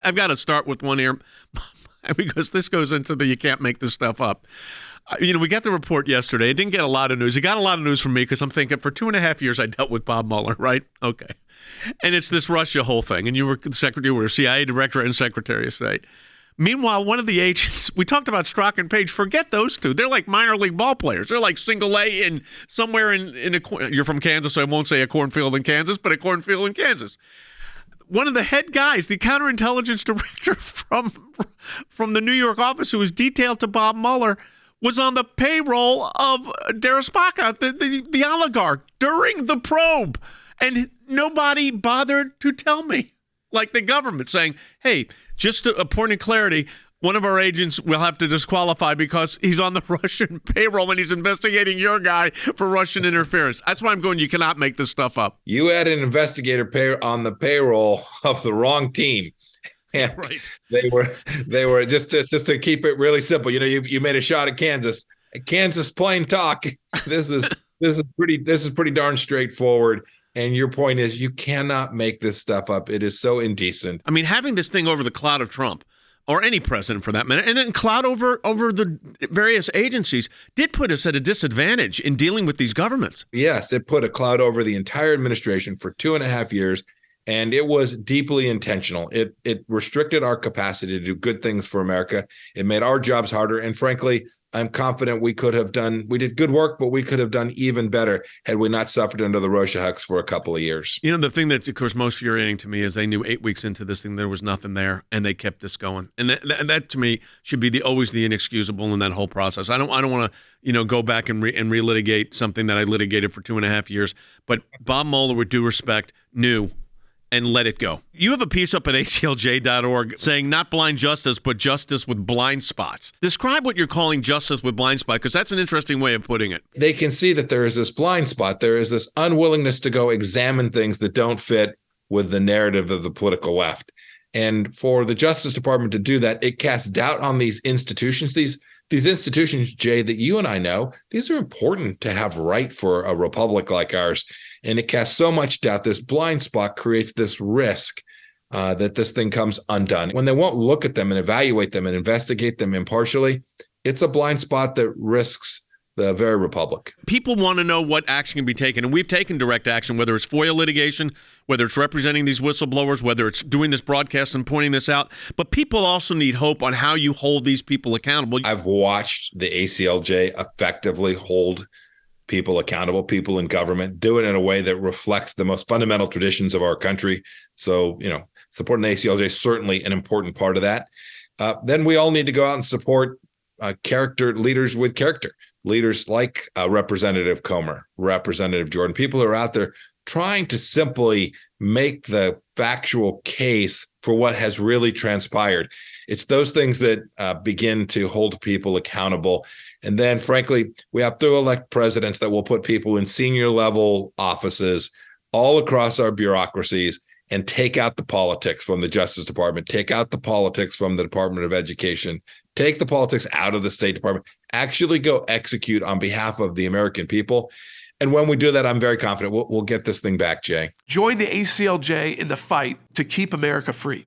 I've got to start with one here because this goes into the you can't make this stuff up. We got the report yesterday. It didn't get a lot of news. It got a lot of news from me because I'm thinking for 2.5 years I dealt with Bob Mueller, right? Okay. And it's this Russia whole thing. And you were CIA director and Secretary of State. Meanwhile, one of the agents, we talked about Strzok and Page. Forget those two. They're like minor league ball players. They're like single A in somewhere in a, you're from Kansas, so I won't say a cornfield in Kansas, but a cornfield in Kansas. One of the head guys, the counterintelligence director from the New York office who was detailed to Bob Mueller, was on the payroll of Deripaska, the oligarch, during the probe. And nobody bothered to tell me. Like the government saying, hey, just a point of clarity, one of our agents will have to disqualify because he's on the Russian payroll and he's investigating your guy for Russian interference. That's why I'm going, you cannot make this stuff up. You had an investigator on the payroll of the wrong team. And right. They were just to keep it really simple. You made a shot at Kansas. Kansas plain talk. This is pretty darn straightforward. And your point is you cannot make this stuff up. It is so indecent. I mean, having this thing over the cloud of Trump, or any president for that matter, and then cloud over the various agencies did put us at a disadvantage in dealing with these governments. Yes, it put a cloud over the entire administration for 2.5 years, and it was deeply intentional. It restricted our capacity to do good things for America. It made our jobs harder, and frankly, I'm confident we did good work, but we could have done even better had we not suffered under the Rorschachs for a couple of years. The thing that's, of course, most infuriating to me is they knew 8 weeks into this thing there was nothing there, and they kept this going. And that to me should be always the inexcusable in that whole process. I don't want to go back and relitigate something that I litigated for 2.5 years. But Bob Mueller, with due respect, knew and let it go. You have a piece up at ACLJ.org saying not blind justice, but justice with blind spots. Describe what you're calling justice with blind spot, because that's an interesting way of putting it. They can see that there is this blind spot. There is this unwillingness to go examine things that don't fit with the narrative of the political left. And for the Justice Department to do that, it casts doubt on these institutions. These institutions, Jay, that you and I know, these are important to have right for a republic like ours. And it casts so much doubt. This blind spot creates this risk that this thing comes undone. When they won't look at them and evaluate them and investigate them impartially, it's a blind spot that risks the very republic. People want to know what action can be taken, and we've taken direct action, whether it's FOIA litigation, whether it's representing these whistleblowers, whether it's doing this broadcast and pointing this out. But people also need hope on how you hold these people accountable. I've watched the ACLJ effectively hold people accountable, people in government, do it in a way that reflects the most fundamental traditions of our country. So, supporting the ACLJ is certainly an important part of that. Then we all need to go out and support character leaders with character, leaders like Representative Comer, Representative Jordan, people who are out there trying to simply make the factual case for what has really transpired. It's those things that begin to hold people accountable. And then, frankly, we have to elect presidents that will put people in senior level offices all across our bureaucracies and take out the politics from the Justice Department, take out the politics from the Department of Education, take the politics out of the State Department, actually go execute on behalf of the American people. And when we do that, I'm very confident we'll get this thing back, Jay. Join the ACLJ in the fight to keep America free.